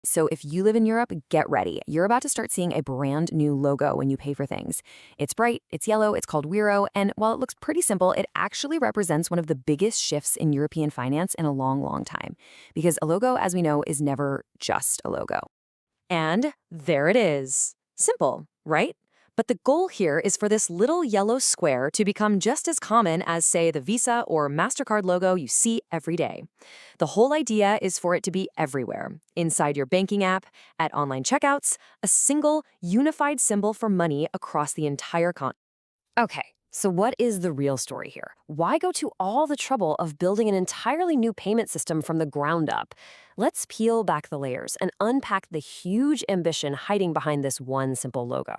So if you live in Europe, get ready. You're about to start seeing a brand new logo when you pay for things. It's bright, it's yellow, it's called Wero, and while it looks pretty simple, it actually represents one of the biggest shifts in European finance in a long, long time. Because a logo, as we know, is never just a logo. And there it is. Simple, right? But the goal here is for this little yellow square to become just as common as, say, the Visa or MasterCard logo you see every day. The whole idea is for it to be everywhere, inside your banking app, at online checkouts, a single, unified symbol for money across the entire continent. Okay, so what is the real story here? Why go to all the trouble of building an entirely new payment system from the ground up? Let's peel back the layers and unpack the huge ambition hiding behind this one simple logo.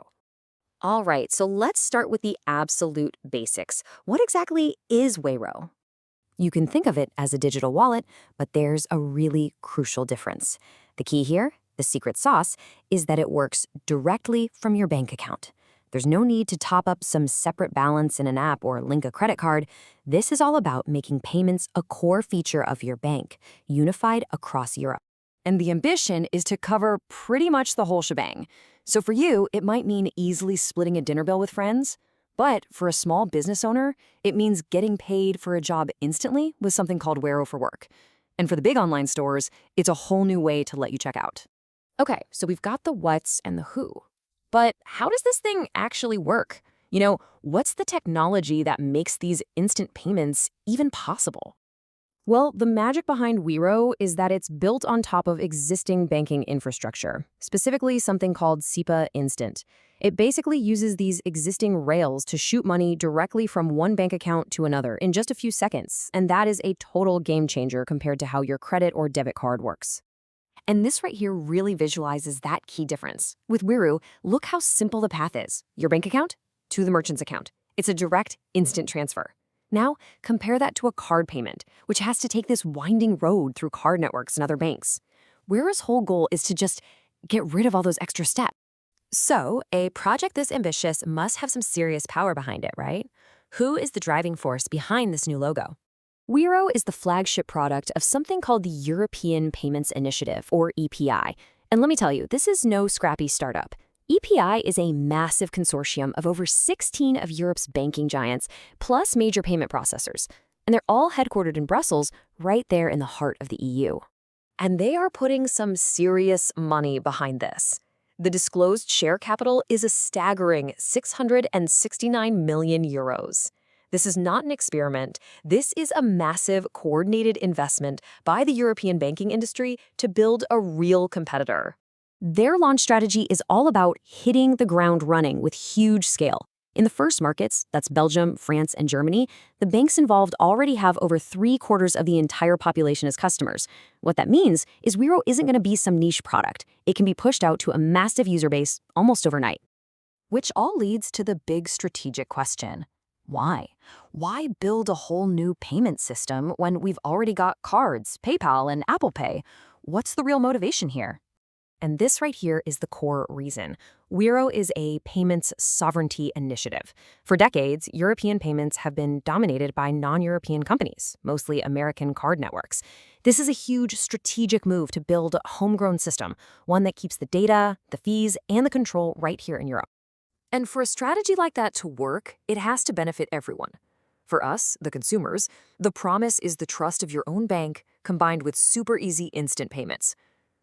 All right, so let's start with the absolute basics. What exactly is Wero? You can think of it as a digital wallet, but there's a really crucial difference. The key here, the secret sauce, is that it works directly from your bank account. There's no need to top up some separate balance in an app or link a credit card. This is all about making payments a core feature of your bank, unified across Europe. And the ambition is to cover pretty much the whole shebang. So for you, it might mean easily splitting a dinner bill with friends. But for a small business owner, it means getting paid for a job instantly with something called Wero for Work. And for the big online stores, it's a whole new way to let you check out. Okay, so we've got the what's and the who. But how does this thing actually work? What's the technology that makes these instant payments even possible? Well, the magic behind Wero is that it's built on top of existing banking infrastructure, specifically something called SEPA Instant. It basically uses these existing rails to shoot money directly from one bank account to another in just a few seconds, and that is a total game changer compared to how your credit or debit card works. And this right here really visualizes that key difference. With Wero, look how simple the path is. Your bank account to the merchant's account. It's a direct, instant transfer. Now, compare that to a card payment, which has to take this winding road through card networks and other banks. Wero's whole goal is to just get rid of all those extra steps. So, a project this ambitious must have some serious power behind it, right? Who is the driving force behind this new logo? Wero is the flagship product of something called the European Payments Initiative, or EPI. And let me tell you, this is no scrappy startup. EPI is a massive consortium of over 16 of Europe's banking giants, plus major payment processors. And they're all headquartered in Brussels, right there in the heart of the EU. And they are putting some serious money behind this. The disclosed share capital is a staggering 669 million euros. This is not an experiment. This is a massive, coordinated investment by the European banking industry to build a real competitor. Their launch strategy is all about hitting the ground running with huge scale. In the first markets, that's Belgium, France, and Germany, the banks involved already have over 3/4 of the entire population as customers. What that means is Wero isn't going to be some niche product. It can be pushed out to a massive user base almost overnight. Which all leads to the big strategic question. Why? Why build a whole new payment system when we've already got cards, PayPal, and Apple Pay? What's the real motivation here? And this right here is the core reason. Wero is a payments sovereignty initiative. For decades, European payments have been dominated by non-European companies, mostly American card networks. This is a huge strategic move to build a homegrown system, one that keeps the data, the fees, and the control right here in Europe. And for a strategy like that to work, it has to benefit everyone. For us, the consumers, the promise is the trust of your own bank combined with super easy instant payments.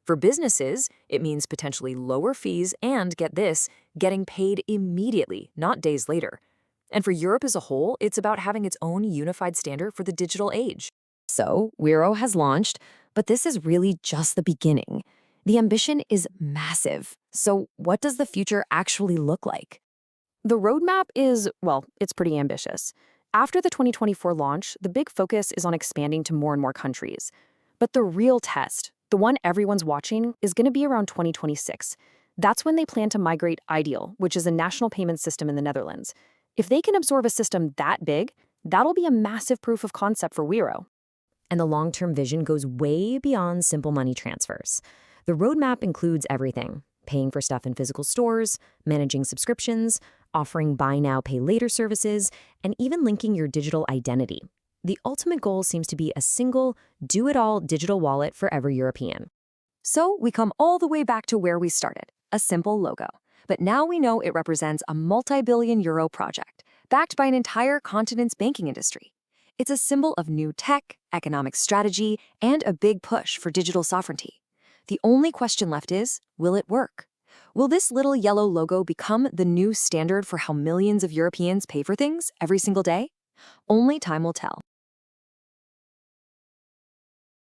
For businesses, it means potentially lower fees and, get this, getting paid immediately, not days later. And for Europe as a whole, it's about having its own unified standard for the digital age. So, Wero has launched, but this is really just the beginning. The ambition is massive. So, what does the future actually look like? The roadmap is, well, it's pretty ambitious. After the 2024 launch, the big focus is on expanding to more and more countries. But the real test, the one everyone's watching, is going to be around 2026. That's when they plan to migrate Ideal, which is a national payment system in the Netherlands. If they can absorb a system that big, that'll be a massive proof of concept for Wero. And the long-term vision goes way beyond simple money transfers. The roadmap includes everything: paying for stuff in physical stores, managing subscriptions, offering buy now, pay later services, and even linking your digital identity. The ultimate goal seems to be a single, do-it-all digital wallet for every European. So we come all the way back to where we started, a simple logo. But now we know it represents a multi-billion euro project, backed by an entire continent's banking industry. It's a symbol of new tech, economic strategy, and a big push for digital sovereignty. The only question left is, will it work? Will this little yellow logo become the new standard for how millions of Europeans pay for things every single day? Only time will tell.